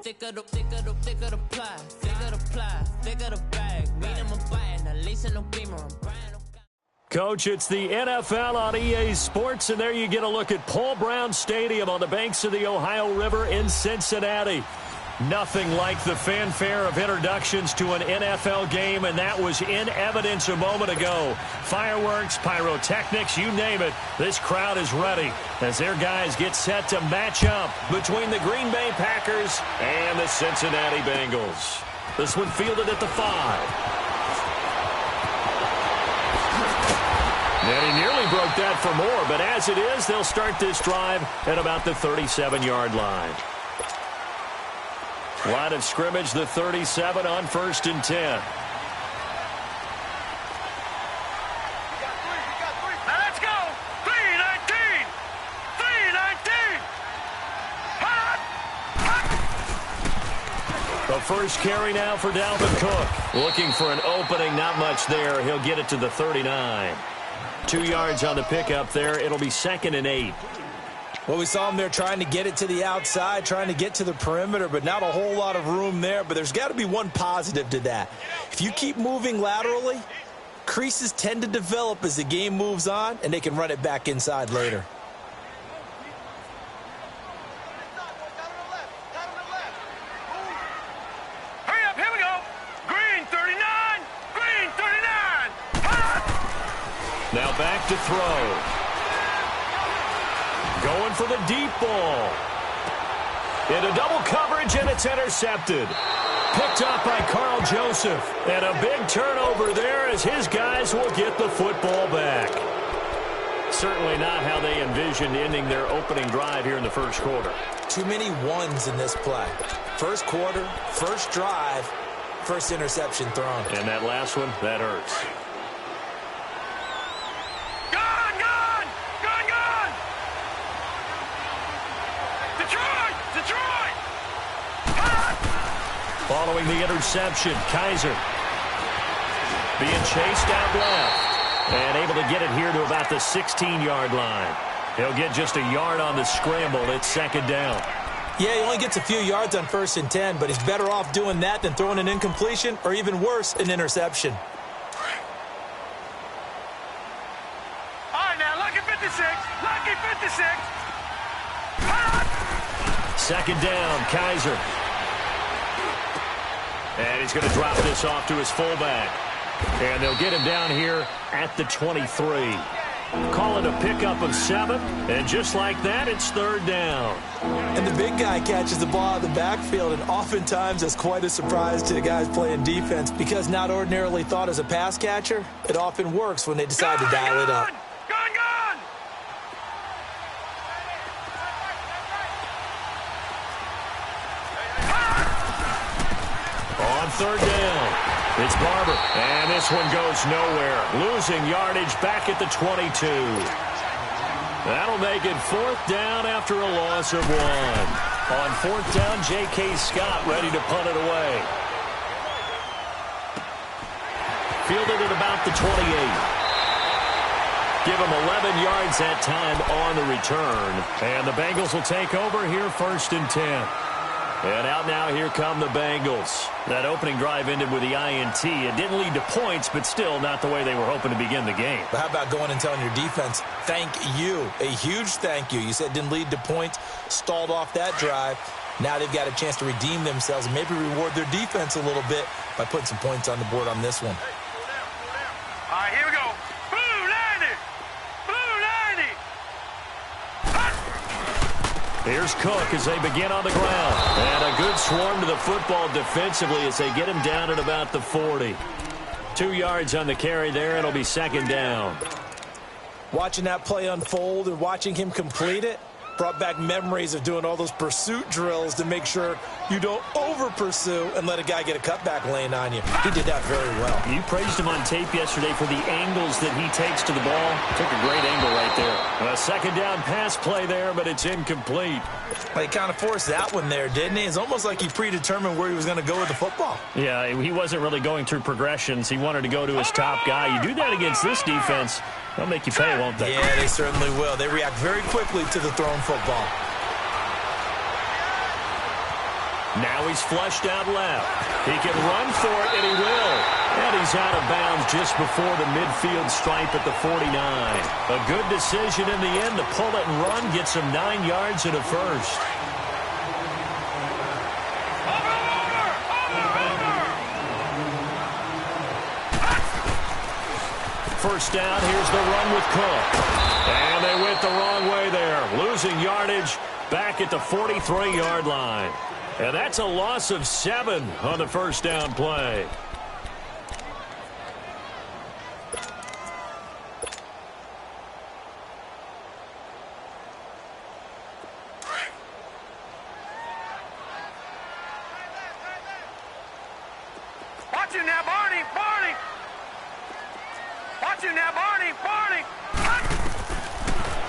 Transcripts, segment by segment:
thicker the pie, thicker the bag. Meet him a bite, at least in no beamer. I'm Brian. Coach, it's the NFL on EA Sports, and there you get a look at Paul Brown Stadium on the banks of the Ohio River in Cincinnati. Nothing like the fanfare of introductions to an NFL game, and that was in evidence a moment ago. Fireworks, pyrotechnics, you name it. This crowd is ready as their guys get set to match up between the Green Bay Packers and the Cincinnati Bengals. This one fielded at the 5. And he nearly broke that for more, but as it is, they'll start this drive at about the 37-yard line. Line of scrimmage, the 37 on 1st and 10. Now let's go! 3-19! 3-19! The first carry now for Dalvin Cook. Looking for an opening, not much there. He'll get it to the 39. 2 yards on the pickup there. It'll be 2nd and 8. Well, we saw him there trying to get it to the outside, trying to get to the perimeter, but not a whole lot of room there. But there's got to be one positive to that. If you keep moving laterally, creases tend to develop as the game moves on, and they can run it back inside later. Hurry up, here we go! Green 39! Green 39! Now back to throw. Going for the deep ball. Into double coverage, and it's intercepted. Picked up by Carl Joseph. And a big turnover there as his guys will get the football back. Certainly not how they envisioned ending their opening drive here in the first quarter. Too many ones in this play. First quarter, first drive, first interception thrown. And that last one, that hurts. Following the interception, Kaiser being chased out left and able to get it here to about the 16-yard line. He'll get just a yard on the scramble. It's 2nd down. Yeah, he only gets a few yards on 1st and 10, but he's better off doing that than throwing an incompletion or even worse, an interception. All right, now, lucky 56. Lucky 56. 2nd down, Kaiser. And he's going to drop this off to his fullback. And they'll get him down here at the 23. Call it a pickup of 7. And just like that, it's 3rd down. And the big guy catches the ball in the backfield, and oftentimes that's quite a surprise to the guys playing defense because not ordinarily thought as a pass catcher, it often works when they decide to dial it up. On 3rd down, it's Barber, and this one goes nowhere. Losing yardage back at the 22. That'll make it 4th down after a loss of 1. On 4th down, J.K. Scott ready to punt it away. Fielded at about the 28. Give him 11 yards that time on the return. And the Bengals will take over here 1st and 10. And out now, here come the Bengals. That opening drive ended with the INT. It didn't lead to points, but still not the way they were hoping to begin the game. But how about going and telling your defense, thank you, a huge thank you. You said it didn't lead to points, stalled off that drive. Now they've got a chance to redeem themselves and maybe reward their defense a little bit by putting some points on the board on this one. All right, here we go. Blue 90! Blue 90! Here's Cook as they begin on the ground. And a good swarm to the football defensively as they get him down at about the 40. 2 yards on the carry there. It'll be 2nd down. Watching that play unfold and watching him complete it brought back memories of doing all those pursuit drills to make sure you don't over-pursue and let a guy get a cutback lane on you. He did that very well. You praised him on tape yesterday for the angles that he takes to the ball. Took a great angle right there. A 2nd down pass play there, but it's incomplete. He kind of forced that one there, didn't he? It's almost like he predetermined where he was going to go with the football. Yeah, he wasn't really going through progressions. He wanted to go to his top guy. You do that against this defense, they'll make you pay, won't they? Yeah, they certainly will. They react very quickly to the thrown football. Now he's flushed out left. He can run for it, and he will. And he's out of bounds just before the midfield stripe at the 49. A good decision in the end to pull it and run, gets him 9 yards and a first. First down, here's the run with Cook. And they went the wrong way there, losing yardage back at the 43-yard line. And that's a loss of 7 on the first down play. Watch him now, Barney! Barney! Watch him now, Barney! Barney!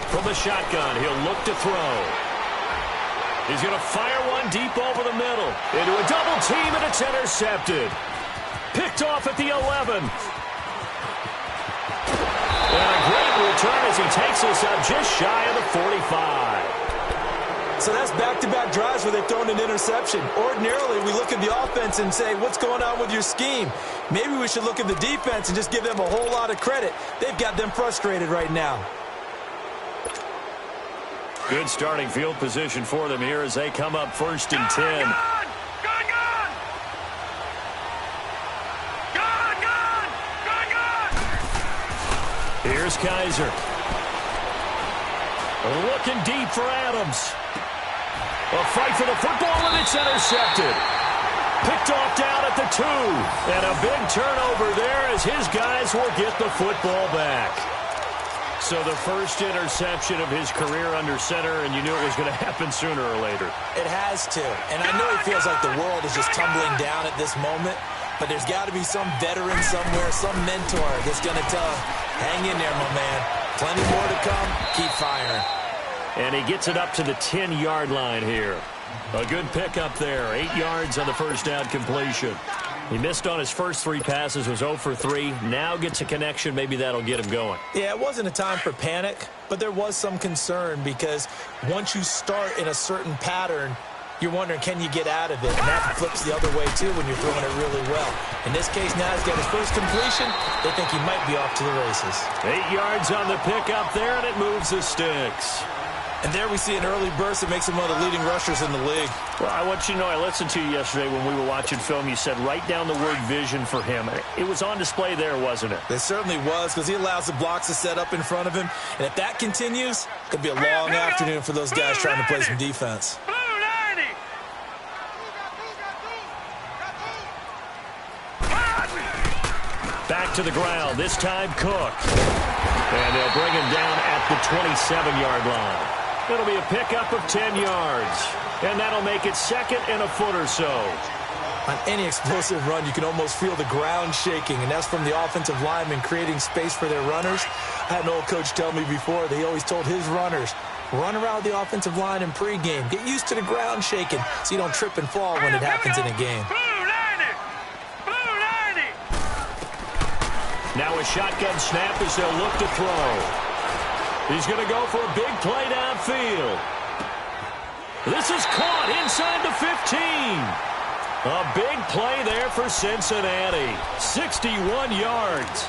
From the shotgun, he'll look to throw. He's going to fire one deep over the middle. Into a double team, and it's intercepted. Picked off at the 11. And a great return as he takes us up just shy of the 45. So that's back-to-back drives where they've thrown an interception. Ordinarily, we look at the offense and say, what's going on with your scheme? Maybe we should look at the defense and just give them a whole lot of credit. They've got them frustrated right now. Good starting field position for them here as they come up 1st and 10. Here's Kaiser. Looking deep for Adams. A fight for the football, and it's intercepted. Picked off down at the 2. And a big turnover there as his guys will get the football back. So the first interception of his career under center, and you knew it was going to happen sooner or later. It has to. And I know he feels like the world is just tumbling down at this moment, but there's got to be some veteran somewhere, some mentor that's going to tell him, hang in there, my man. Plenty more to come. Keep firing. And he gets it up to the 10-yard line here. A good pickup there. 8 yards on the first down completion. He missed on his first 3 passes, was 0 for 3. Now gets a connection. Maybe that'll get him going. Yeah, it wasn't a time for panic, but there was some concern because once you start in a certain pattern, you're wondering, can you get out of it? And that flips the other way, too, when you're throwing it really well. In this case, now he's got his first completion. They think he might be off to the races. 8 yards on the pickup there, and it moves the sticks. And there we see an early burst that makes him one of the leading rushers in the league. Well, I want you to know, I listened to you yesterday when we were watching film. You said write down the word vision for him. It was on display there, wasn't it? It certainly was, because he allows the blocks to set up in front of him. And if that continues, it could be a long afternoon for those guys trying to play some defense. Back to the ground, this time Cook. And they'll bring him down at the 27-yard line. It'll be a pickup of 10 yards. And that'll make it 2nd and a foot or so. On any explosive run, you can almost feel the ground shaking, and that's from the offensive linemen creating space for their runners. I had an old coach tell me before that he always told his runners, run around the offensive line in pregame. Get used to the ground shaking so you don't trip and fall when it happens in a game. Now a shotgun snap as they'll look to throw. He's going to go for a big play downfield. This is caught inside the 15. A big play there for Cincinnati. 61 yards.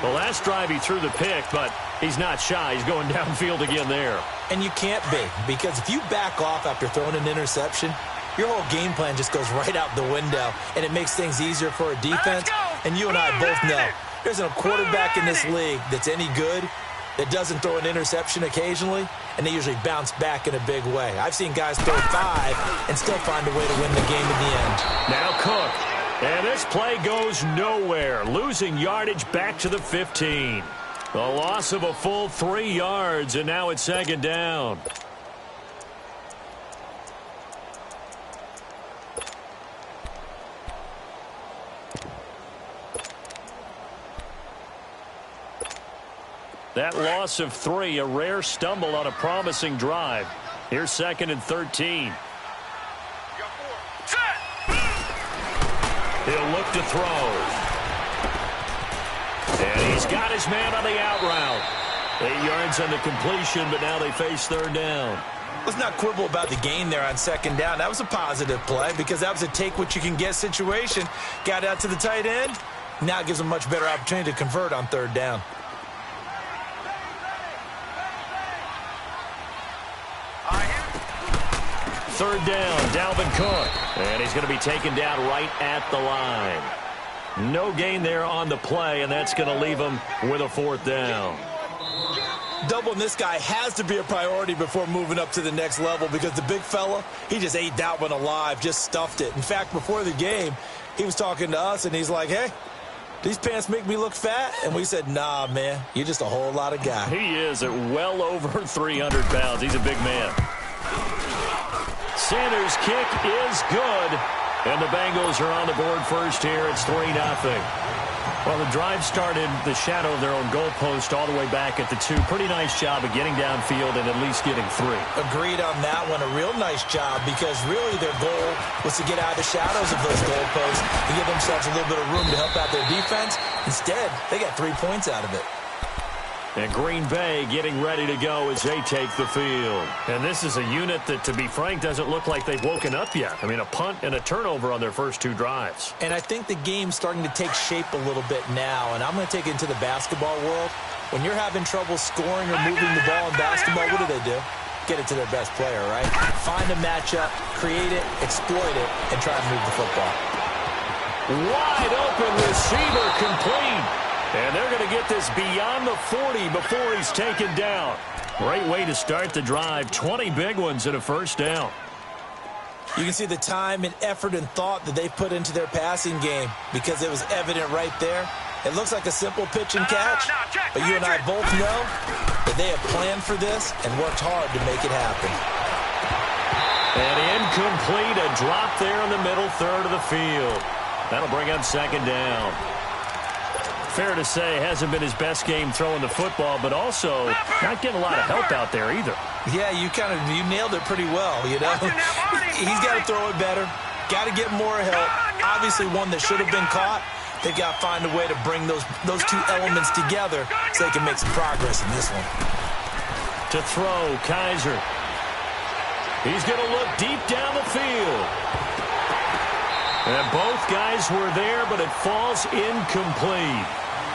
The last drive he threw the pick, but he's not shy. He's going downfield again there. And you can't be, because if you back off after throwing an interception, your whole game plan just goes right out the window, and it makes things easier for a defense. And you and I both know there's a quarterback in this league that's any good that doesn't throw an interception occasionally, and they usually bounce back in a big way. I've seen guys throw 5 and still find a way to win the game in the end. Now Cook. And this play goes nowhere. Losing yardage back to the 15. A loss of a full 3 yards, and now it's 2nd down. That loss of 3, a rare stumble on a promising drive. Here's 2nd and 13. He'll look to throw. And he's got his man on the out route. 8 yards on the completion, but now they face 3rd down. Let's not quibble about the gain there on second down. That was a positive play because that was a take-what-you-can-get situation. Got out to the tight end. Now it gives them a much better opportunity to convert on third down. Third down, Dalvin Cook. And he's going to be taken down right at the line. No gain there on the play, and that's going to leave him with a fourth down. Doubling this guy has to be a priority before moving up to the next level because the big fella, he just ate that one alive, just stuffed it. In fact, before the game, he was talking to us, and he's like, hey, these pants make me look fat? And we said, nah, man, you're just a whole lot of guy. He is at well over 300 pounds. He's a big man. Sanders' kick is good, and the Bengals are on the board first here. It's 3-0. Well, the drive started the shadow of their own goalpost all the way back at the 2. Pretty nice job of getting downfield and at least getting 3. Agreed on that one. A real nice job because really their goal was to get out of the shadows of those goalposts and give themselves a little bit of room to help out their defense. Instead, they got 3 points out of it. And Green Bay getting ready to go as they take the field. And this is a unit that, to be frank, doesn't look like they've woken up yet. I mean, a punt and a turnover on their first 2 drives. And I think the game's starting to take shape a little bit now. And I'm going to take it into the basketball world. When you're having trouble scoring or moving the ball in basketball, what do? Get it to their best player, right? Find a matchup, create it, exploit it, and try to move the football. Wide open receiver complete. And they're going to get this beyond the 40 before he's taken down. Great way to start the drive. 20 big ones and a first down. You can see the time and effort and thought that they put into their passing game because it was evident right there. It looks like a simple pitch and catch, but you and I both know that they have planned for this and worked hard to make it happen. And incomplete, a drop there in the middle third of the field. That'll bring up second down. Fair to say, hasn't been his best game throwing the football, but also not getting a lot of help out there either. Yeah, you nailed it pretty well, you know. He's got to throw it better, got to get more help. Obviously one that should have been caught. They've got to find a way to bring those 2 elements together so they can make some progress in this one. To throw, Kaiser. He's going to look deep down the field. And both guys were there, but it falls incomplete.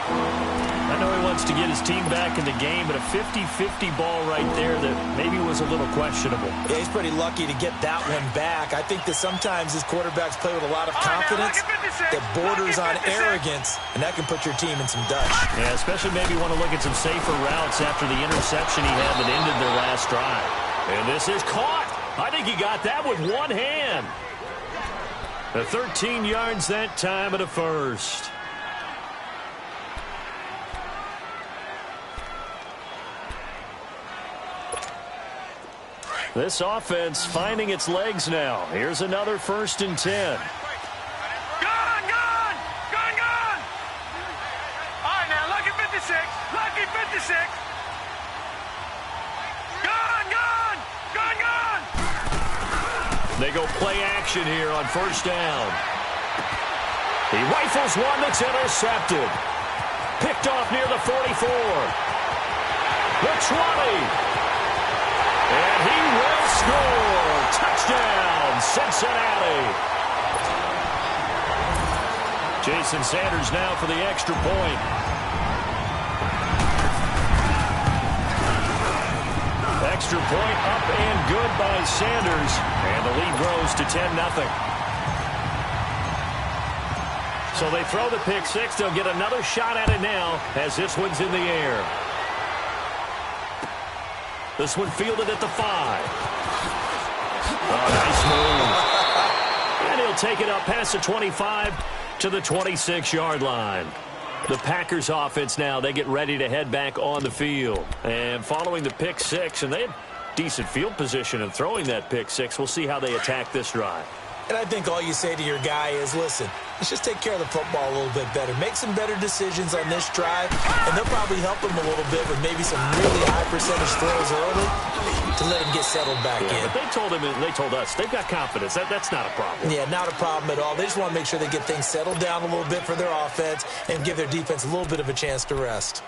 I know he wants to get his team back in the game, but a 50-50 ball right there that maybe was a little questionable. Yeah, he's pretty lucky to get that one back. I think that sometimes his quarterbacks play with a lot of confidence that borders on arrogance, and that can put your team in some dutch. Yeah, especially maybe want to look at some safer routes after the interception he had that ended their last drive. And this is caught. I think he got that with one hand. The 13 yards that time at a first. This offense finding its legs now. Here's another 1st and 10. Gone! All right, now, lucky 56. Lucky 56. Gone! They go play action here on 1st down. He rifles one that's intercepted. Picked off near the 44. The 20. And he will score. Touchdown, Cincinnati. Jason Sanders now for the extra point. Extra point up and good by Sanders. And the lead grows to 10-0. So they throw the pick 6. They'll get another shot at it now as this one's in the air. This one fielded at the 5. Oh, nice move. And he'll take it up past the 25 to the 26-yard line. The Packers offense now, they get ready to head back on the field. And following the pick 6, and they had decent field position in throwing that pick 6. We'll see how they attack this drive. And I think all you say to your guy is, listen, let's just take care of the football a little bit better. Make some better decisions on this drive, and they'll probably help him a little bit with maybe some really high percentage throws early to let him get settled back in. But they told him, and they told us, they've got confidence. That's not a problem. Yeah, not a problem at all. They just want to make sure they get things settled down a little bit for their offense and give their defense a little bit of a chance to rest.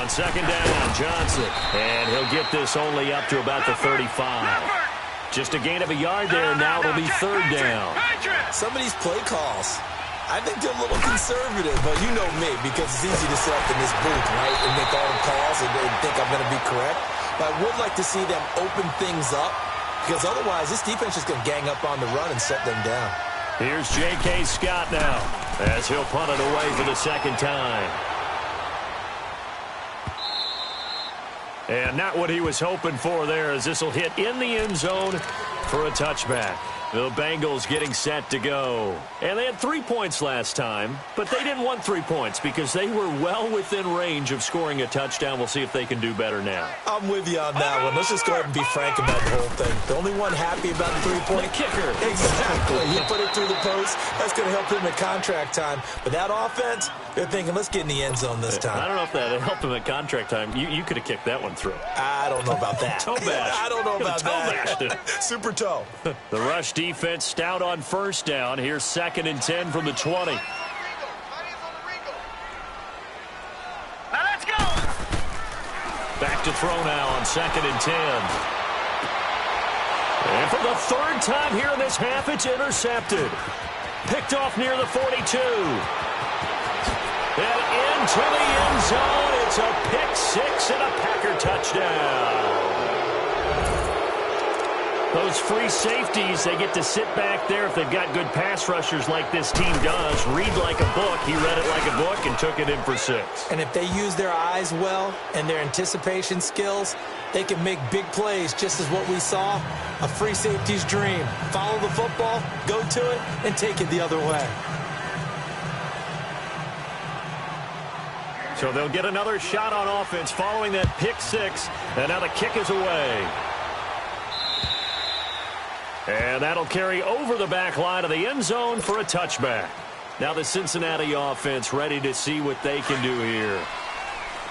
On second down, Johnson. And he'll get this only up to about the 35. Just a gain of a yard there. Now it'll be third down. Some of these play calls, I think they're a little conservative, but you know me, because it's easy to sit up in this booth, right, and make all the calls and think I'm going to be correct. But I would like to see them open things up, because otherwise this defense is going to gang up on the run and shut them down. Here's J.K. Scott now, as he'll punt it away for the second time. And not what he was hoping for there, as this will hit in the end zone for a touchback. The Bengals getting set to go. And they had 3 points last time, but they didn't want 3 points because they were well within range of scoring a touchdown. We'll see if they can do better now. I'm with you on that one. Let's just go ahead and be frank about the whole thing. The only one happy about the 3-point kicker. Exactly. You put it through the post. That's going to help him at contract time. But that offense, they're thinking, let's get in the end zone this time. I don't know if that helped him at contract time. You could have kicked that one through. I don't know about that. Toe bash. I don't know about that. Toe Super toe. The rush defense stout on first down. Here's 2nd and 10 from the 20. Now let's go. Back to throw now on 2nd and 10. And for the third time here in this half, it's intercepted. Picked off near the 42. And into the end zone. It's a pick six and a Packer touchdown. Those free safeties, they get to sit back there if they've got good pass rushers like this team does. Read like a book. He read it like a book and took it in for 6. And if they use their eyes well and their anticipation skills, they can make big plays, just as what we saw, a free safety's dream. Follow the football, go to it, and take it the other way. So they'll get another shot on offense following that pick 6, and now the kick is away. And that'll carry over the back line of the end zone for a touchback. Now the Cincinnati offense ready to see what they can do here.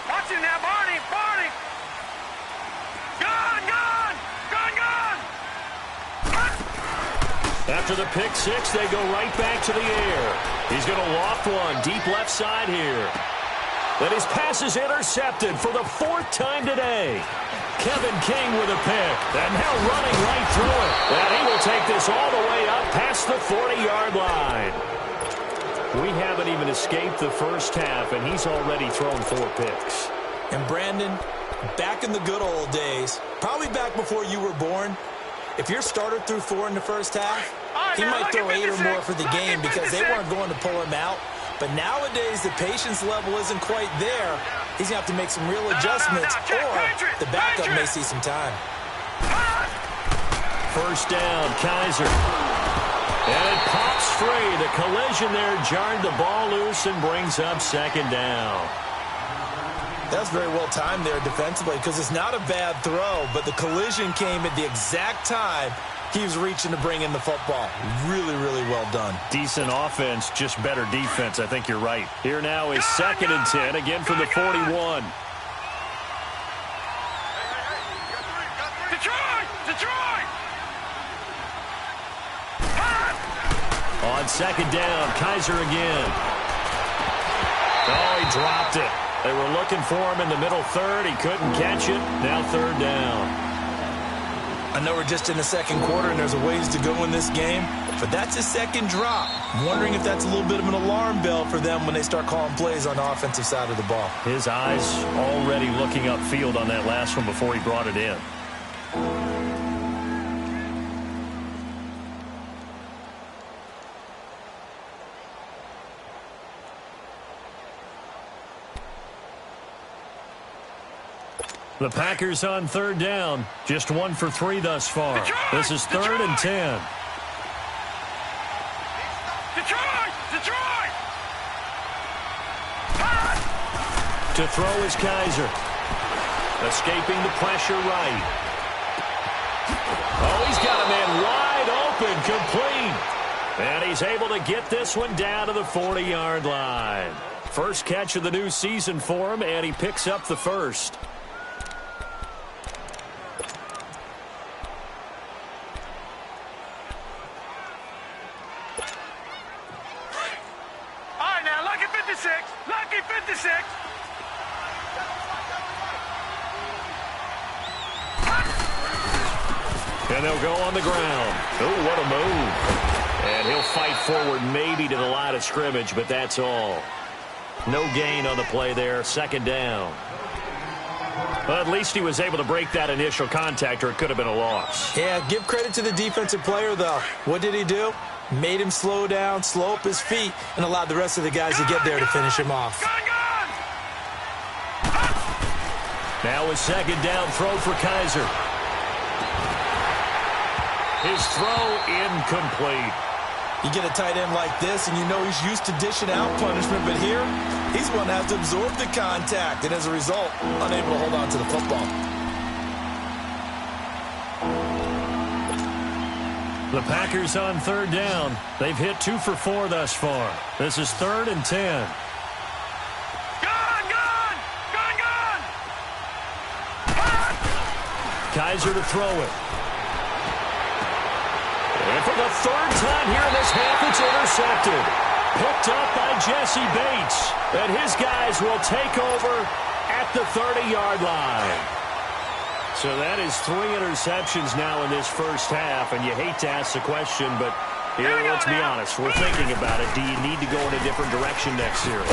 Watch him now, Barney. Barney. Gone, gone. Gone, gone. After the pick 6, they go right back to the air. He's going to loft one deep left side here. But his pass is intercepted for the 4th time today. Kevin King with a pick. And now running right through it. And he will take this all the way up past the 40-yard line. We haven't even escaped the first half, and he's already thrown 4 picks. And Brandon, back in the good old days, probably back before you were born, if your starter threw 4 in the first half, he might throw 8 or more for the game because they weren't going to pull him out. But nowadays, the patience level isn't quite there. He's going to have to make some real adjustments, or the backup may see some time. First down, Kaiser. And it pops free. The collision there jarred the ball loose and brings up 2nd down. That's very well timed there defensively because it's not a bad throw, but the collision came at the exact time he was reaching to bring in the football. Really, really well done. Decent offense, just better defense. I think you're right. Here now is 2nd and 10, again from the 41. Detroit! Detroit! On 2nd down, Kaiser again. Oh, he dropped it. They were looking for him in the middle 3rd. He couldn't catch it. Now 3rd down. I know we're just in the 2nd quarter and there's a ways to go in this game, but that's his 2nd drop. I'm wondering if that's a little bit of an alarm bell for them when they start calling plays on the offensive side of the ball. His eyes already looking upfield on that last one before he brought it in. The Packers on 3rd down. Just 1 for 3 thus far. Detroit! This is 3rd and 10. Detroit! Detroit! To throw is Kaiser. Escaping the pressure right. Oh, he's got a man wide open, complete. And he's able to get this one down to the 40-yard line. First catch of the new season for him, and he picks up the first. Lucky 56. And they'll go on the ground. Oh, what a move. And he'll fight forward maybe to the line of scrimmage, but that's all. No gain on the play there. Second down. Well, at least he was able to break that initial contact, or it could have been a loss. Yeah, give credit to the defensive player, though. What did he do? Made him slow down, slow up his feet, and allowed the rest of the guys to get there to finish him off. Now a second down throw for Kaiser. His throw incomplete. You get a tight end like this, and you know he's used to dishing out punishment, but here, he's one that has to absorb the contact, and as a result, unable to hold on to the football. The Packers on third down. They've hit 2 for 4 thus far. This is 3rd and 10. Kaiser to throw it. And for the third time here in this half, it's intercepted. Picked up by Jesse Bates. And his guys will take over at the 30-yard line. So that is 3 interceptions now in this first half. And you hate to ask the question, but here, let's be honest. We're thinking about it. Do you need to go in a different direction next year?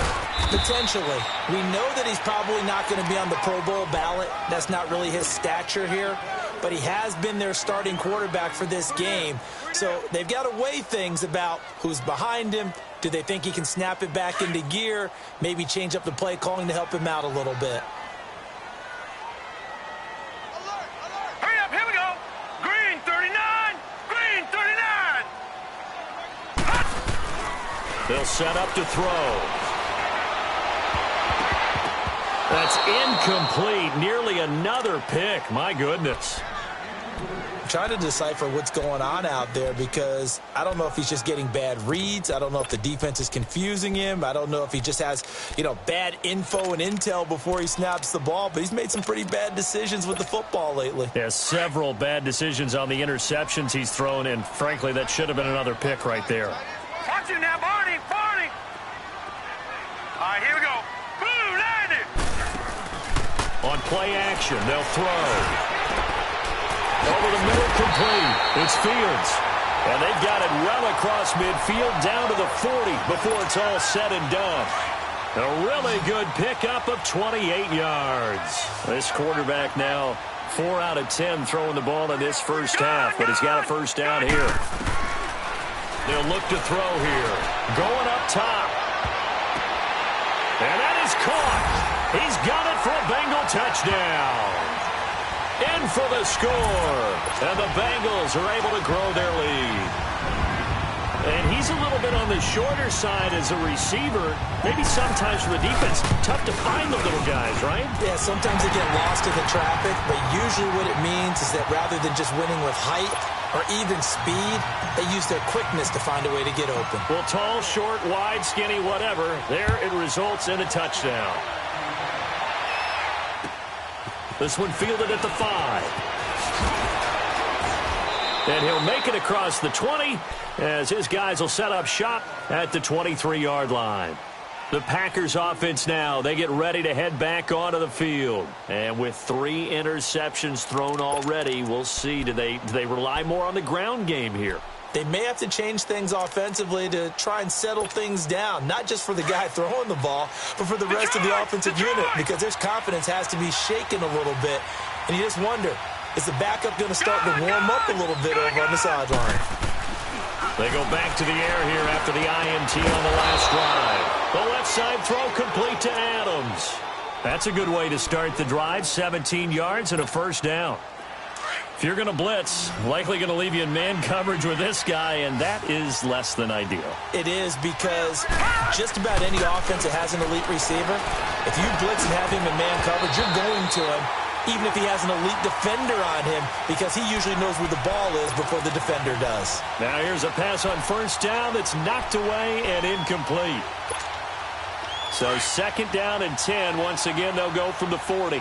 Potentially. We know that he's probably not going to be on the Pro Bowl ballot. That's not really his stature here. But he has been their starting quarterback for this game. So they've got to weigh things about who's behind him. Do they think he can snap it back into gear? Maybe change up the play calling to help him out a little bit. Hurry up, here we go. Green 39, green 39. They'll set up to throw. That's incomplete. Nearly another pick. My goodness. I'm trying to decipher what's going on out there because I don't know if he's just getting bad reads. I don't know if the defense is confusing him. I don't know if he just has, bad info and intel before he snaps the ball. But he's made some pretty bad decisions with the football lately. Yeah, several bad decisions on the interceptions he's thrown in. Frankly, that should have been another pick right there. Watch it now, Barney. All right, here we go. Blue 90. On play action, they'll throw. Over the middle, complete. It's Fields. And they've got it well across midfield down to the 40 before it's all said and done. A really good pickup of 28 yards. This quarterback now 4 out of 10 throwing the ball in this first half, but he's got a first down here. They'll look to throw here. Going up top. And that is caught. He's got it for a Bengal touchdown. In for the score. And the Bengals are able to grow their lead. And he's a little bit on the shorter side as a receiver. Maybe sometimes for the defense, tough to find the little guys, right? Yeah, sometimes they get lost in the traffic, but usually what it means is that rather than just winning with height or even speed, they use their quickness to find a way to get open. Well, tall, short, wide, skinny, whatever, there it results in a touchdown. This one fielded at the 5. And he'll make it across the 20 as his guys will set up shop at the 23-yard line. The Packers offense now, they get ready to head back onto the field. And with 3 interceptions thrown already, we'll see, do they rely more on the ground game here? They may have to change things offensively to try and settle things down, not just for the guy throwing the ball, but for the rest of the offensive unit, because their confidence has to be shaken a little bit. And you just wonder, is the backup going to start to warm up a little bit over on the sideline? They go back to the air here after the INT on the last drive. The left side throw complete to Adams. That's a good way to start the drive, 17 yards and a first down. If you're going to blitz, likely going to leave you in man coverage with this guy, and that is less than ideal. It is, because just about any offense that has an elite receiver, if you blitz and have him in man coverage, you're going to him, even if he has an elite defender on him, because he usually knows where the ball is before the defender does. Now here's a pass on first down that's knocked away and incomplete. So second down and 10. Once again, they'll go from the 40.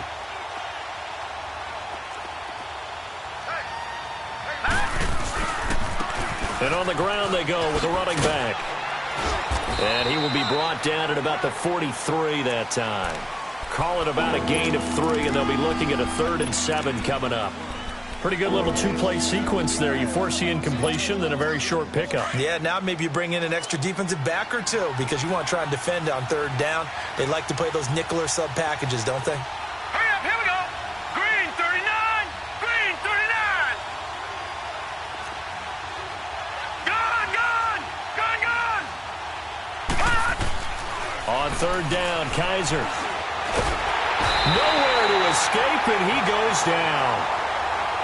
And on the ground they go with the running back. And he will be brought down at about the 43 that time. Call it about a gain of 3, and they'll be looking at a 3rd and 7 coming up. Pretty good little two-play sequence there. You force the incompletion, then a very short pickup. Yeah, now maybe you bring in an extra defensive back or two because you want to try and defend on third down. They like to play those nickel or sub packages, don't they? Hurry up, here we go. Green 39, green 39. Gun. Hot. On third down, Kaiser. Nowhere to escape, and he goes down.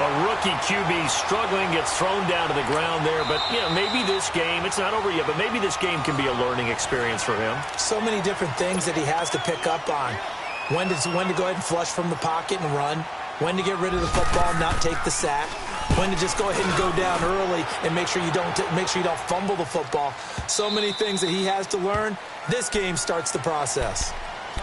A rookie QB struggling, gets thrown down to the ground there. But, you know, maybe this game, it's not over yet, but maybe this game can be a learning experience for him. So many different things that he has to pick up on. When to go ahead and flush from the pocket and run. When to get rid of the football and not take the sack. When to just go ahead and go down early and make sure you don't fumble the football. So many things that he has to learn. This game starts the process.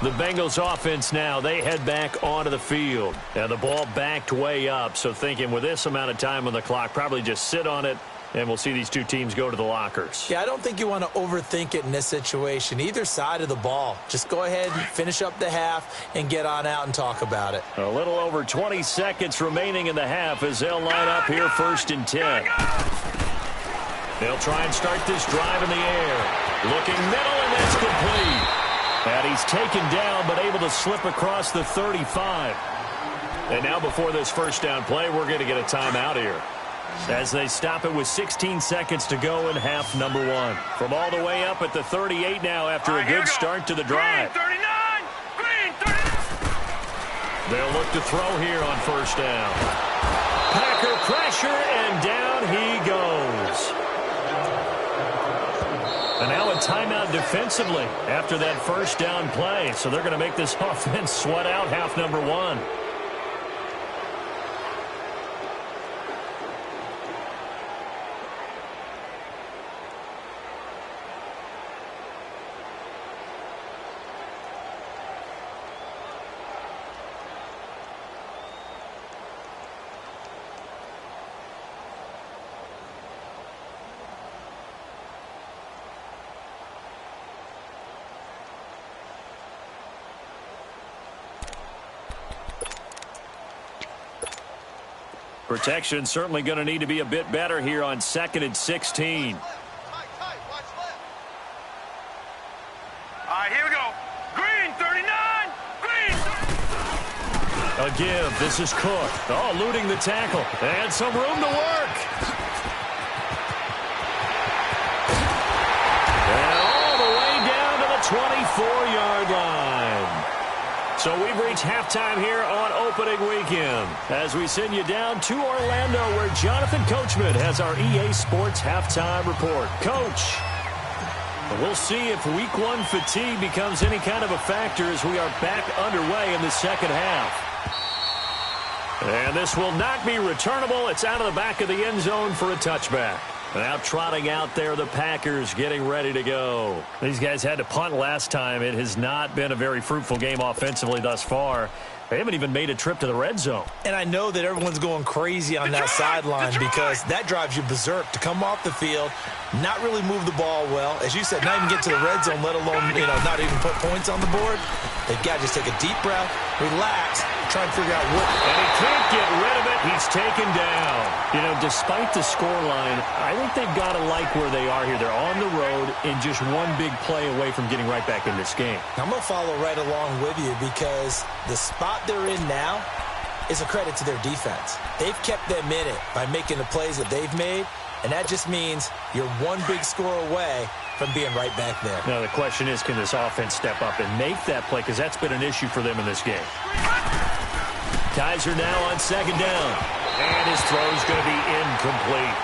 The Bengals offense now, they head back onto the field. And the ball backed way up, so thinking with this amount of time on the clock, probably just sit on it, and we'll see these two teams go to the lockers. Yeah, I don't think you want to overthink it in this situation. Either side of the ball. Just go ahead and finish up the half and get on out and talk about it. A little over 20 seconds remaining in the half as they'll line up here 1st and 10. They'll try and start this drive in the air. Looking middle, and that's complete. And he's taken down, but able to slip across the 35. And now before this first down play, we're going to get a timeout here, as they stop it with 16 seconds to go in half number 1. From all the way up at the 38 now after a good start to the drive. Green 39. They'll look to throw here on first down. Packer pressure, and down he goes. And now a timeout defensively after that first down play. So they're going to make this offense sweat out half number 1. Protection certainly going to need to be a bit better here on 2nd and 16. All right, here we go. Green 39, green 39. A give. This is Cook. Oh, eluding the tackle. And some room to work. And all the way down to the 24-yard line. So we've reached halftime here on opening weekend as we send you down to Orlando, where Jonathan Coachman has our EA Sports halftime report. Coach, we'll see if week 1 fatigue becomes any kind of a factor as we are back underway in the second half. And this will not be returnable. It's out of the back of the end zone for a touchback. Now trotting out there, the Packers getting ready to go. These guys had to punt last time. It has not been a very fruitful game offensively thus far. They haven't even made a trip to the red zone. And I know that everyone's going crazy on that sideline because that drives you berserk to come off the field, not really move the ball well. As you said, not even get to the red zone, let alone, not even put points on the board. They've got to just take a deep breath, relax, try and figure out what. And he can't get rid of it. He's taken down. Despite the scoreline, I think they've got to like where they are here. They're on the road and just one big play away from getting right back in this game. I'm going to follow right along with you because the spot they're in now is a credit to their defense. They've kept them in it by making the plays that they've made, and that just means you're one big score away from being right back there. Now, the question is, can this offense step up and make that play? Because that's been an issue for them in this game. Kaiser now on second down. And his throw's going to be incomplete.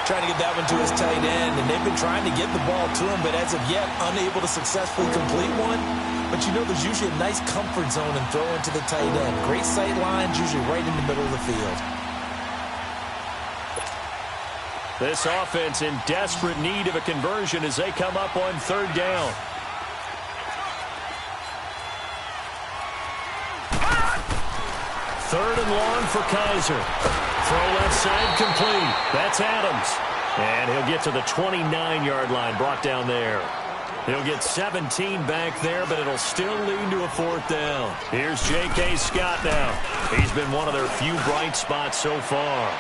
Trying to get that one to his tight end, and they've been trying to get the ball to him, but as of yet, unable to successfully complete one. But there's usually a nice comfort zone in throwing to the tight end. Great sight lines, usually right in the middle of the field. This offense in desperate need of a conversion as they come up on third down. Third and long for Kaiser. Throw left side complete. That's Adams. And he'll get to the 29-yard line, brought down there. He'll get 17 back there, but it'll still lead to a 4th down. Here's J.K. Scott now. He's been one of their few bright spots so far.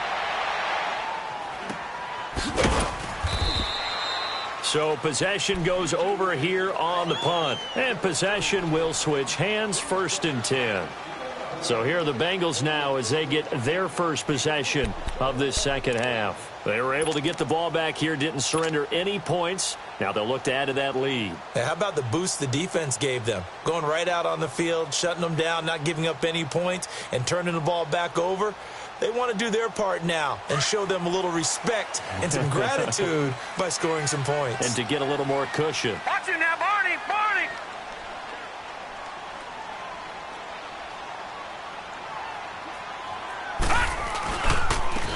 So possession goes over here on the punt. And possession will switch hands, 1st and 10. So here are the Bengals now as they get their first possession of this second half. They were able to get the ball back here, didn't surrender any points. Now they'll look to add to that lead. Hey, how about the boost the defense gave them? Going right out on the field, shutting them down, not giving up any points, and turning the ball back over. They want to do their part now and show them a little respect and some gratitude by scoring some points. And to get a little more cushion. Watch it now, Barney, Barney.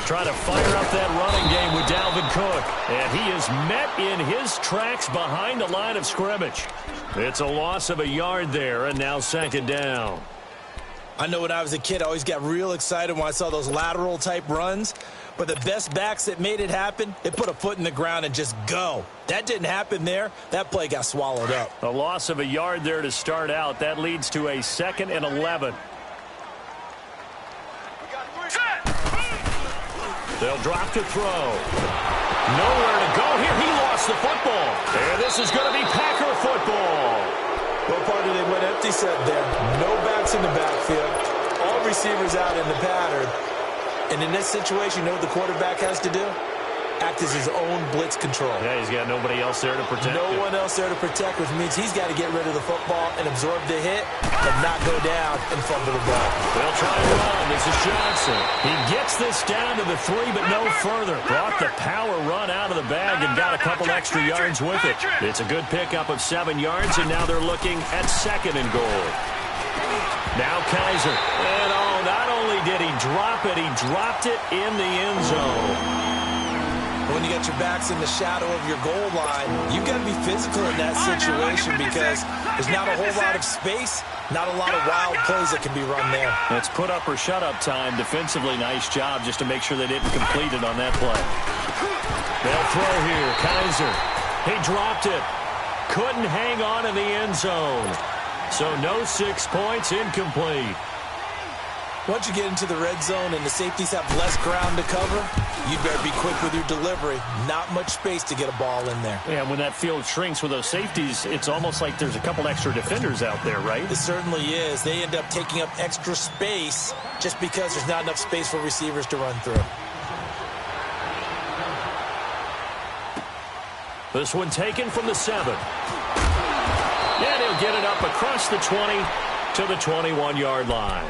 Try to fire up that running game with Dalvin Cook. And he is met in his tracks behind the line of scrimmage. It's a loss of a yard there, and now 2nd down. I know when I was a kid, I always got real excited when I saw those lateral-type runs. But the best backs that made it happen, they put a foot in the ground and just go. That didn't happen there. That play got swallowed up. A loss of a yard there to start out. That leads to a 2nd and 11. They'll drop to throw. Nowhere to go here. He lost the football. And this is going to be Packer football. What part did they went empty set there? No backs in the backfield. All receivers out in the pattern. And in this situation, you know what the quarterback has to do? Act as his own blitz control. Yeah, he's got nobody else there to protect No him. one else there to protect, which means he's got to get rid of the football and absorb the hit, but not go down and fumble the ball. They'll try and run. This is Johnson. He gets this down to the 3, but no further. Brought the power run out of the bag and got a couple extra yards with it. It's a good pickup of 7 yards, and now they're looking at 2nd and goal. Now Kaiser. And not only did he drop it, he dropped it in the end zone. When you got your backs in the shadow of your goal line, you've got to be physical in that situation because there's not a whole lot of space, not a lot of wild plays that can be run there. It's put up or shut up time. Defensively, nice job just to make sure they didn't complete it on that play. They'll throw here. Kaiser. He dropped it. Couldn't hang on in the end zone. So no 6 points, incomplete. Once you get into the red zone and the safeties have less ground to cover, you better be quick with your delivery. Not much space to get a ball in there. Yeah, when that field shrinks with those safeties, it's almost like there's a couple extra defenders out there, right? It certainly is. They end up taking up extra space just because there's not enough space for receivers to run through. This one taken from the 7. And he'll get it up across the 20 to the 21-yard line.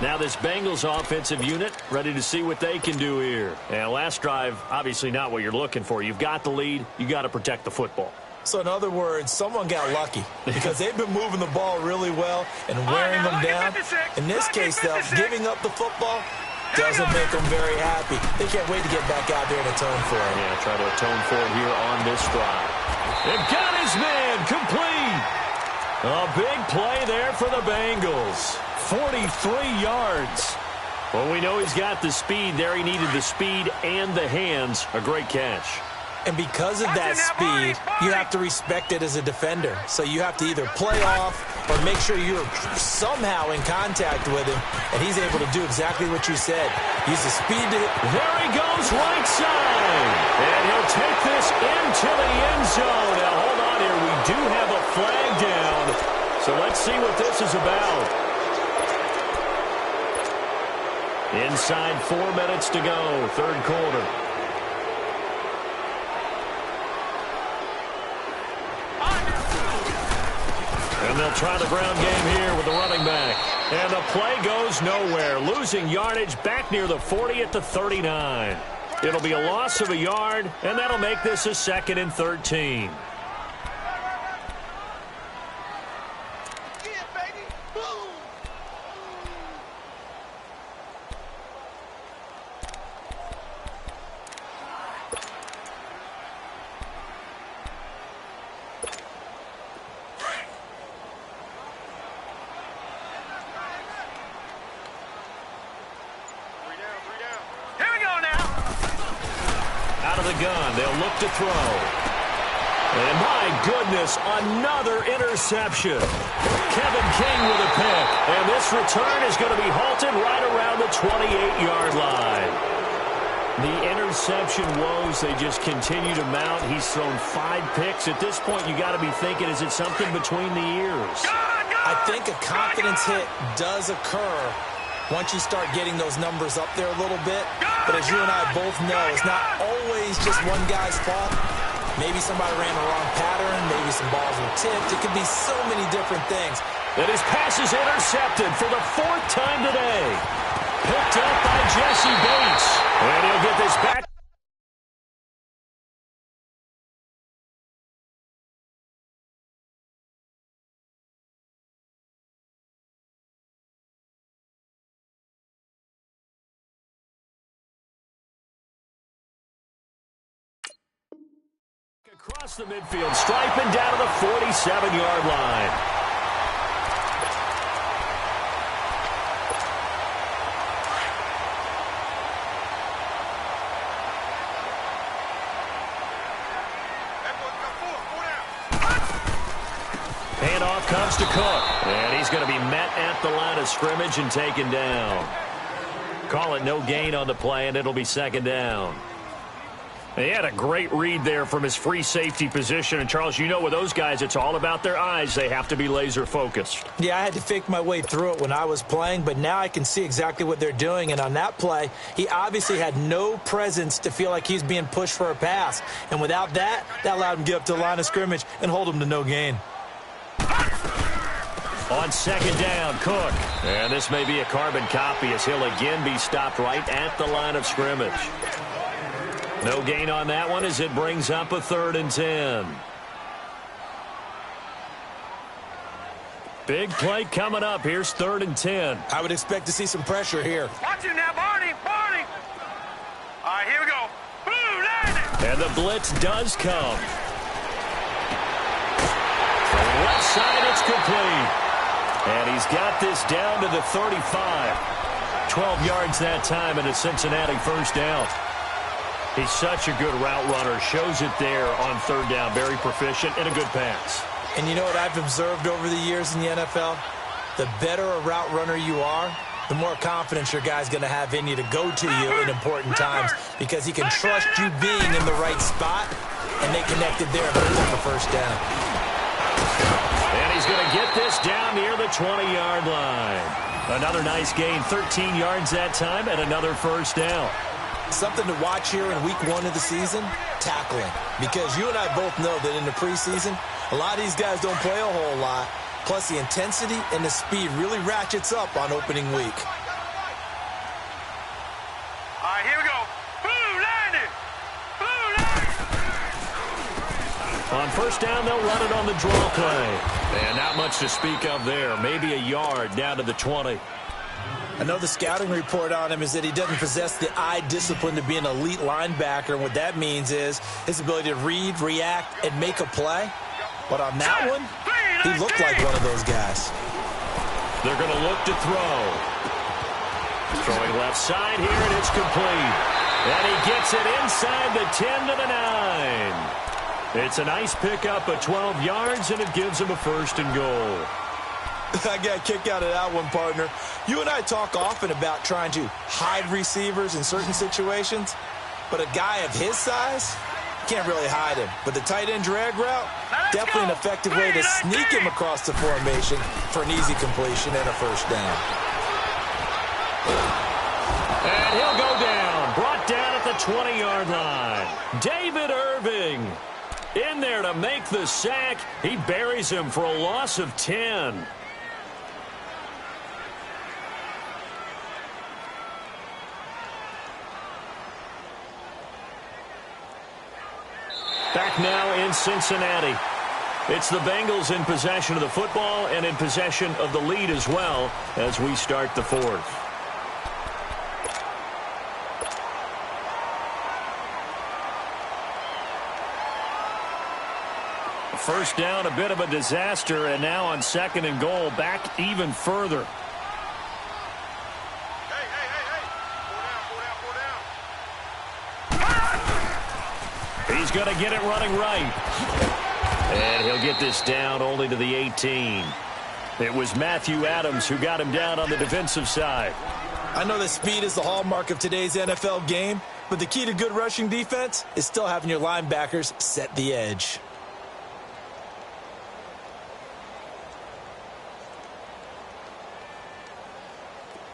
Now this Bengals offensive unit ready to see what they can do here. And last drive, obviously not what you're looking for. You've got the lead. You got to protect the football. So in other words, someone got lucky because they've been moving the ball really well and wearing them down. In this case, though, giving up the football doesn't make them very happy. They can't wait to get back out there and atone for it. Yeah, try to atone for it here on this drive. They've got his man complete. A big play there for the Bengals. 43 yards. Well, we know he's got the speed there. He needed the speed and the hands. A great catch. And because of that speed, you have to respect it as a defender. So you have to either play off or make sure you're somehow in contact with him, and he's able to do exactly what you said. Use the speed to hit. There he goes, right side. And he'll take this into the end zone. Now, hold on here. We do have a flag down. So let's see what this is about. Inside 4 minutes to go, 3rd quarter. And they'll try the ground game here with the running back. And the play goes nowhere. Losing yardage back near the 40 at the 39. It'll be a loss of a yard, and that'll make this a 2nd and 13. Here we go now. Out of the gun, they'll look to throw. And my goodness, another interception. Kevin King with a pick. And this return is going to be halted right around the 28-yard line. The interception woes, they just continue to mount. He's thrown 5 picks. At this point, you got to be thinking, is it something between the ears? I think a confidence hit does occur once you start getting those numbers up there a little bit. But as you and I both know, it's not always just one guy's fault. Maybe somebody ran the wrong pattern. Maybe some balls were tipped. It could be so many different things. And his pass is intercepted for the 4th time today. Picked up by Jesse Bates. And he'll get this back. Across the midfield, striping down to the 47-yard line. Handoff comes to Cook, and he's going to be met at the line of scrimmage and taken down. Call it no gain on the play, and it'll be 2nd down. He had a great read there from his free safety position. And, Charles, you know with those guys, it's all about their eyes. They have to be laser-focused. Yeah, I had to fake my way through it when I was playing, but now I can see exactly what they're doing. And on that play, he obviously had no presence to feel like he's being pushed for a pass. And without that, that allowed him to get up to the line of scrimmage and hold him to no gain. On 2nd down, Cook. And this may be a carbon copy as he'll again be stopped right at the line of scrimmage. No gain on that one as it brings up a 3rd and 10. Big play coming up. Here's 3rd and 10. I would expect to see some pressure here. Watch it now, Barney. Barney. All right, here we go. Blue, landing. And the blitz does come. From the left side, it's complete. And he's got this down to the 35. 12 yards that time and a Cincinnati 1st down. He's such a good route runner. Shows it there on 3rd down. Very proficient and a good pass. And you know what I've observed over the years in the NFL? The better a route runner you are, the more confidence your guy's going to have in you to go to you in important times because he can trust you being in the right spot, and they connected there and picked up a 1st down. And he's going to get this down near the 20-yard line. Another nice gain, 13 yards that time, and another 1st down. Something to watch here in week 1 of the season, tackling. Because you and I both know that in the preseason, a lot of these guys don't play a whole lot. Plus, the intensity and the speed really ratchets up on opening week. All right, here we go. Blue, landing. Blue, landing. On 1st down, they'll run it on the draw play. And not much to speak of there. Maybe a yard down to the 20. I know the scouting report on him is that he doesn't possess the eye discipline to be an elite linebacker. And what that means is his ability to read, react, and make a play. But on that one, he looked like one of those guys. They're going to look to throw. Throwing left side here, and it's complete. And he gets it inside the 10 to the 9. It's a nice pickup of 12 yards, and it gives him a 1st and goal. I got a kick out of that one, partner. You and I talk often about trying to hide receivers in certain situations, but a guy of his size, can't really hide him. But the tight end drag route, definitely an effective way to sneak him across the formation for an easy completion and a 1st down. And he'll go down, brought down at the 20-yard line. David Irving in there to make the sack. He buries him for a loss of 10. Back now in Cincinnati. It's the Bengals in possession of the football and in possession of the lead as well as we start the 4th. First down, a bit of a disaster, and now on 2nd and goal, back even further. He's going to get it running right. And he'll get this down only to the 18. It was Matthew Adams who got him down on the defensive side. I know that speed is the hallmark of today's NFL game, but the key to good rushing defense is still having your linebackers set the edge.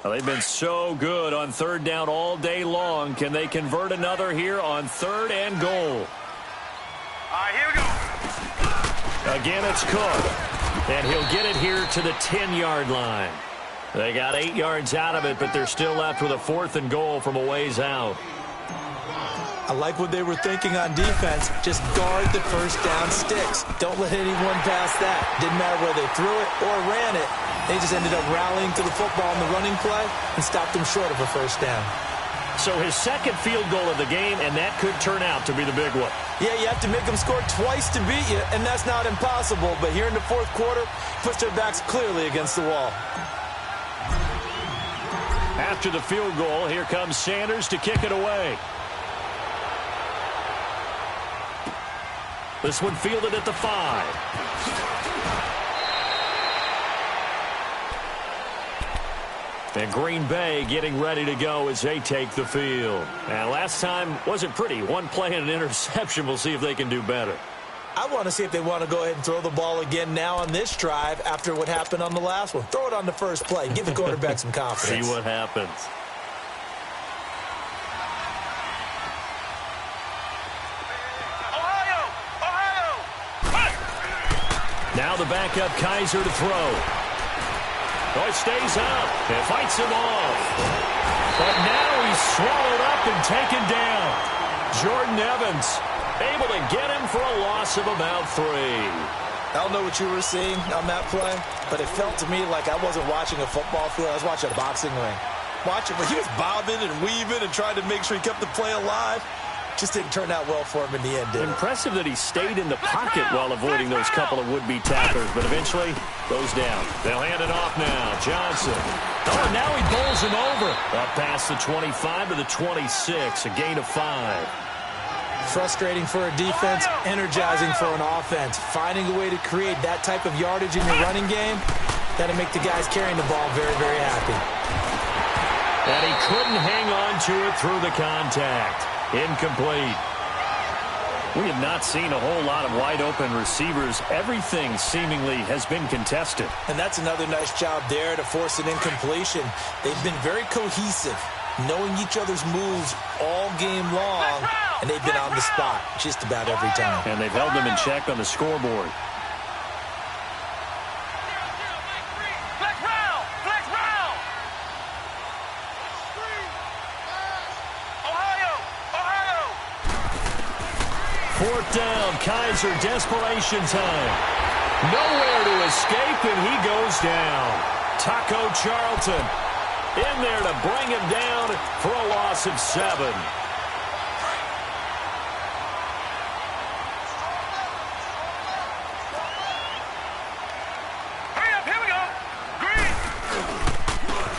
Well, they've been so good on third down all day long. Can they convert another here on 3rd and goal? All right, here we go. Again, it's Cook. And he'll get it here to the 10-yard line. They got 8 yards out of it, but they're still left with a 4th and goal from a ways out. I like what they were thinking on defense. Just guard the first down sticks. Don't let anyone pass that. Didn't matter whether they threw it or ran it. They just ended up rallying to the football in the running play and stopped them short of a first down. So his second field goal of the game, and that could turn out to be the big one. Yeah, you have to make them score twice to beat you, and that's not impossible. But here in the 4th quarter, puts their backs clearly against the wall. After the field goal, here comes Sanders to kick it away. This one fielded at the 5. And Green Bay getting ready to go as they take the field. And last time wasn't pretty. One play and an interception. We'll see if they can do better. I want to see if they want to go ahead and throw the ball again now on this drive after what happened on the last one. Throw it on the first play. Give the quarterback some confidence. See what happens. Now the backup Kaiser to throw. Oh, it stays up and fights him off. But now he's swallowed up and taken down. Jordan Evans able to get him for a loss of about 3. I don't know what you were seeing on that play, but it felt to me like I wasn't watching a football field. I was watching a boxing ring. Watching where he was bobbing and weaving and trying to make sure he kept the play alive. Just didn't turn out well for him in the end, did it? Impressive that he stayed in the pocket while avoiding those couple of would-be tacklers, but eventually goes down. They'll hand it off now. Johnson. Oh, and now he bowls him over. Up past the 25 to the 26, a gain of 5. Frustrating for a defense, energizing for an offense. Finding a way to create that type of yardage in your running game, that'll make the guys carrying the ball very, very happy. And he couldn't hang on to it through the contact. Incomplete. We have not seen a whole lot of wide-open receivers. Everything seemingly has been contested. And that's another nice job there to force an incompletion. They've been very cohesive, knowing each other's moves all game long, and they've been on the spot just about every time. And they've held them in check on the scoreboard. Fourth down, Kaiser, desperation time. Nowhere to escape, and he goes down. Taco Charlton in there to bring him down for a loss of 7.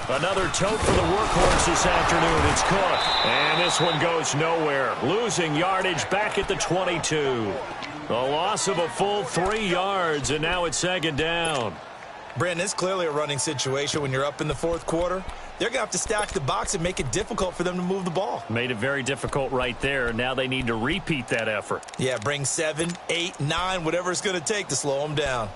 Another tote for the workhorse this afternoon. It's Cook. And this one goes nowhere. Losing yardage back at the 22. A loss of a full 3 yards, and now it's 2nd down. Brandon, it's clearly a running situation when you're up in the 4th quarter. They're going to have to stack the box and make it difficult for them to move the ball. Made it very difficult right there. Now they need to repeat that effort. Yeah, bring 7, 8, 9, whatever it's going to take to slow them down.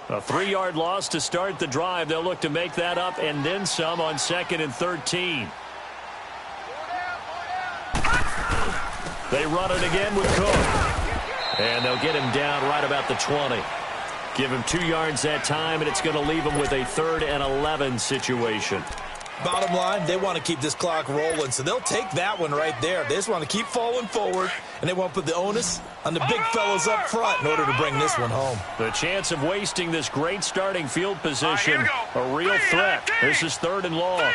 A 3-yard loss to start the drive. They'll look to make that up and then some on 2nd and 13. They run it again with Cook. And they'll get him down right about the 20. Give him 2 yards that time, and it's going to leave him with a 3rd and 11 situation. Bottom line, they want to keep this clock rolling, so they'll take that one right there. They just want to keep falling forward, and they want to put the onus on the big fellas up front in order to bring this one home. The chance of wasting this great starting field position, a real threat. This is 3rd and long.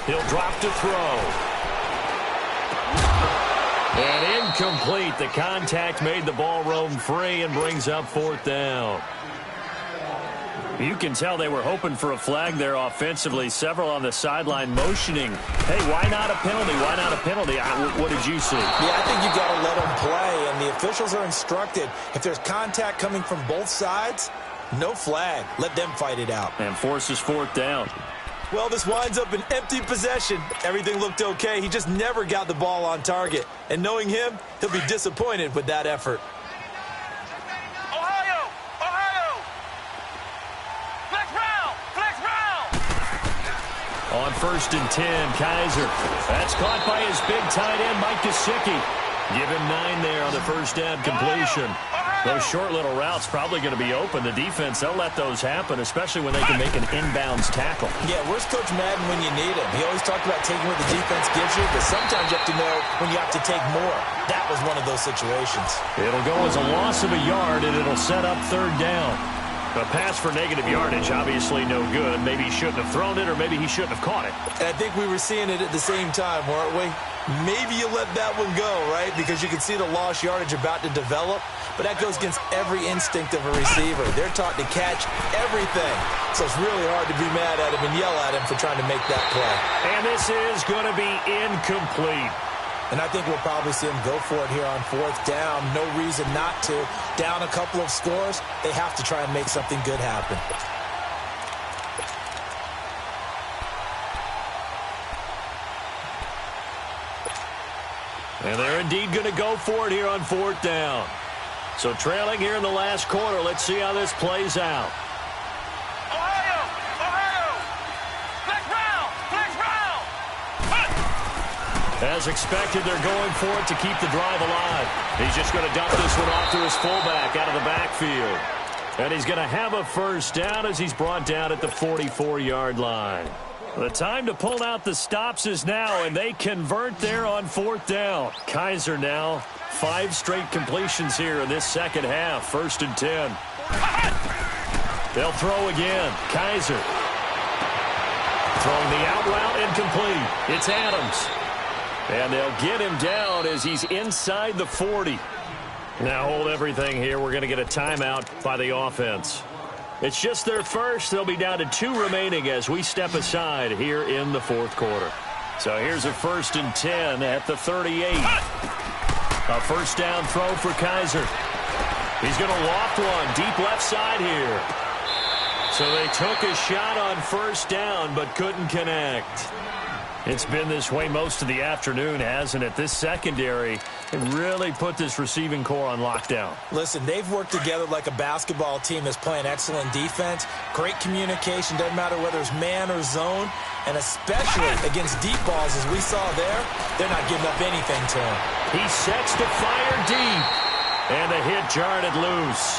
He'll drop to throw. And incomplete. The contact made the ball roam free and brings up 4th down. You can tell they were hoping for a flag there offensively. Several on the sideline motioning, hey, why not a penalty? Why not a penalty? What did you see? Yeah, I think you've got to let them play, and the officials are instructed, if there's contact coming from both sides, no flag. Let them fight it out. And forces fourth down. Well, this winds up an empty possession. Everything looked okay. He just never got the ball on target. And knowing him, he'll be disappointed with that effort. On 1st and 10, Kaiser. That's caught by his big tight end, Mike Gesicki. Give him 9 there on the first down completion. Those short little routes probably going to be open. The defense, they'll let those happen, especially when they can make an inbounds tackle. Yeah, where's Coach Madden when you need him? He always talked about taking what the defense gives you, but sometimes you have to know when you have to take more. That was one of those situations. It'll go as a loss of a yard, and it'll set up 3rd down. A pass for negative yardage, obviously no good. Maybe he shouldn't have thrown it, or maybe he shouldn't have caught it. And I think we were seeing it at the same time, weren't we? Maybe you let that one go, right? Because you can see the lost yardage about to develop. But that goes against every instinct of a receiver. They're taught to catch everything. So it's really hard to be mad at him and yell at him for trying to make that play. And this is going to be incomplete. And I think we'll probably see him go for it here on 4th down. No reason not to. Down a couple of scores, they have to try and make something good happen. And they're indeed going to go for it here on 4th down. So trailing here in the last quarter. Let's see how this plays out. As expected, they're going for it to keep the drive alive. He's just going to dump this one off to his fullback out of the backfield. And he's going to have a first down as he's brought down at the 44-yard line. The time to pull out the stops is now, and they convert there on 4th down. Kaiser now, 5 straight completions here in this second half. 1st and 10. They'll throw again. Kaiser throwing the out route incomplete. It's Adams. And they'll get him down as he's inside the 40. Now hold everything here. We're going to get a timeout by the offense. It's just their first. They'll be down to 2 remaining as we step aside here in the 4th quarter. So here's a 1st and 10 at the 38. A first down throw for Kaiser. He's going to loft one deep left side here. So they took a shot on 1st down but couldn't connect. It's been this way most of the afternoon, hasn't it? This secondary really put this receiving core on lockdown. Listen, they've worked together like a basketball team that's playing excellent defense. Great communication, doesn't matter whether it's man or zone. And especially against deep balls, as we saw there, they're not giving up anything to him. He sets to fire deep. And the hit jarred it loose.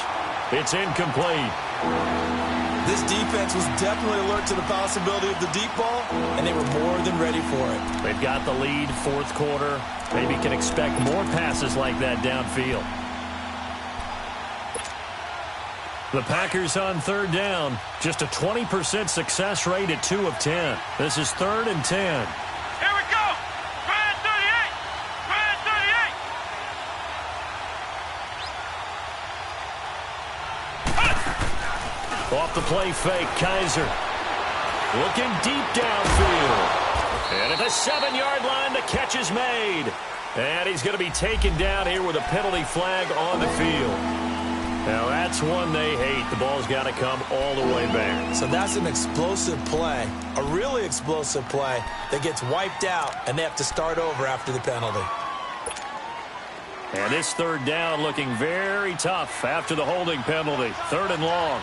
It's incomplete. This defense was definitely alert to the possibility of the deep ball, and they were more than ready for it. They've got the lead, 4th quarter. Maybe can expect more passes like that downfield. The Packers on 3rd down. Just a 20% success rate at 2 of 10. This is 3rd and 10. Here we go! Grand 38! Grand 38! Off the play fake, Kaiser. Looking deep downfield. And at the 7-yard line, the catch is made. And he's going to be taken down here with a penalty flag on the field. Now, that's one they hate. The ball's got to come all the way back. So that's an explosive play, a really explosive play that gets wiped out, and they have to start over after the penalty. And this 3rd down looking very tough after the holding penalty. 3rd and long.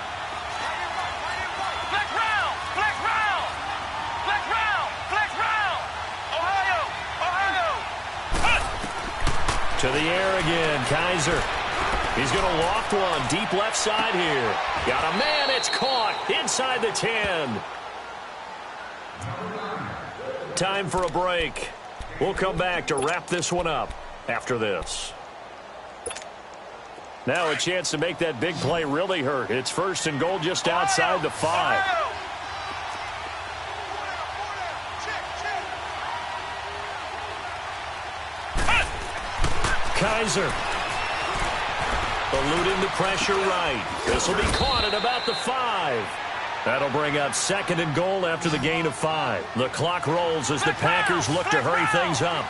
To the air again, Kaiser. He's going to loft one deep left side here. Got a man, it's caught inside the 10. Time for a break. We'll come back to wrap this one up after this. Now a chance to make that big play really hurt. It's 1st and goal just outside the 5. Kaiser. eluding the pressure right. This will be caught at about the 5. That'll bring up 2nd and goal after the gain of 5. The clock rolls as the Packers look to hurry things up.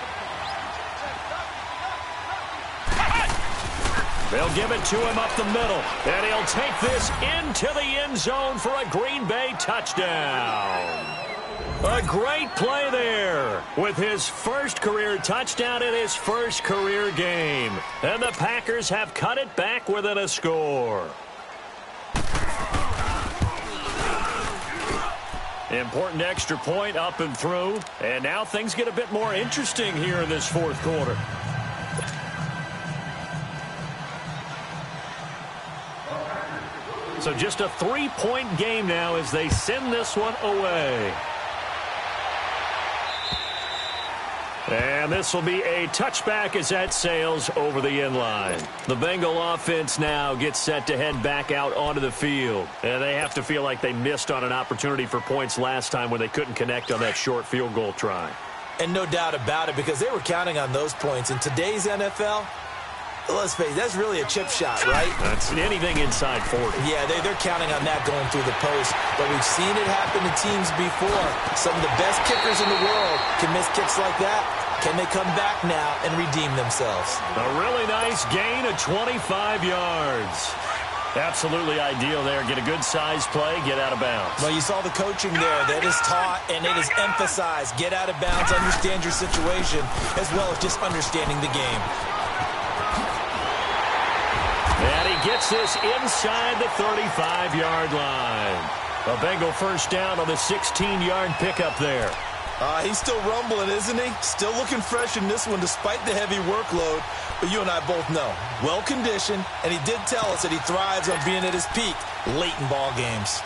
They'll give it to him up the middle, and he'll take this into the end zone for a Green Bay touchdown. A great play there with his first career touchdown in his first career game. And the Packers have cut it back within a score. Important extra point up and through. And now things get a bit more interesting here in this fourth quarter. So just a 3-point game now as they send this one away. And this will be a touchback as that sails over the end line. The Bengal offense now gets set to head back out onto the field. And they have to feel like they missed on an opportunity for points last time when they couldn't connect on that short field goal try. And no doubt about it, because they were counting on those points. In today's NFL, let's face it, that's really a chip shot, right? That's anything inside 40. Yeah, they're counting on that going through the post. But we've seen it happen to teams before. Some of the best kickers in the world can miss kicks like that. Can they come back now and redeem themselves? A really nice gain of 25 yards. Absolutely ideal there. Get a good size play, get out of bounds. Well, you saw the coaching there. That is taught and it is emphasized. Get out of bounds, understand your situation, as well as just understanding the game. And he gets this inside the 35-yard line. A Bengal first down on the 16-yard pickup there. He's still rumbling, isn't he? Still looking fresh in this one despite the heavy workload. But you and I both know, well-conditioned, and he did tell us that he thrives on being at his peak late in ball games.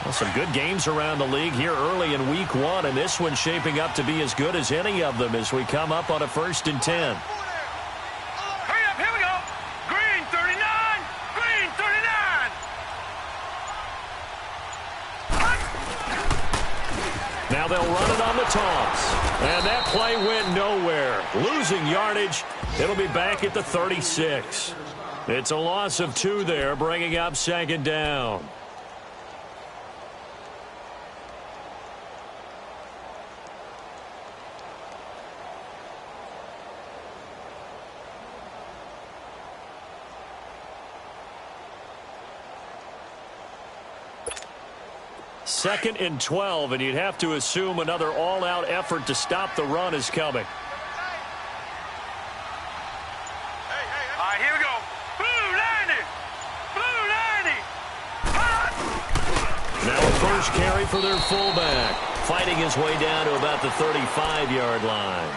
Well, some good games around the league here early in week 1, and this one's shaping up to be as good as any of them as we come up on a 1st and 10. Hurry up, here we go. Green 39, green 39. Now they'll run it on the toss. And that play went nowhere. Losing yardage. It'll be back at the 36. It's a loss of 2 there, bringing up 2nd down. Second and 12, and you'd have to assume another all-out effort to stop the run is coming. All right, here we go. Blue 90, blue 90. Now a first carry for their fullback, fighting his way down to about the 35-yard line.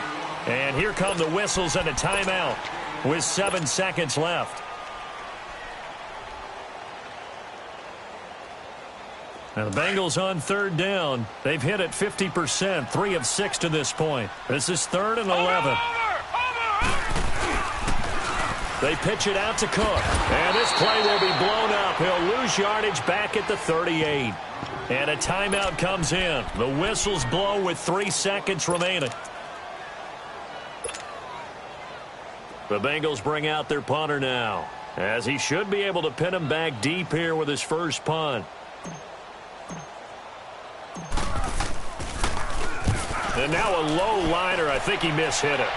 And here come the whistles and a timeout with 7 seconds left. Now the Bengals on 3rd down. They've hit it 50%, 3 of 6 to this point. This is 3rd and 11. They pitch it out to Cook. And this play will be blown up. He'll lose yardage back at the 38. And a timeout comes in. The whistles blow with 3 seconds remaining. The Bengals bring out their punter now, as he should be able to pin him back deep here with his first punt. And now a low liner. I think he mishit it.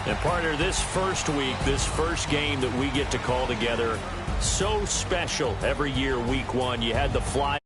And partner, this first week, this first game that we get to call together, so special every year, week 1. You had the fly.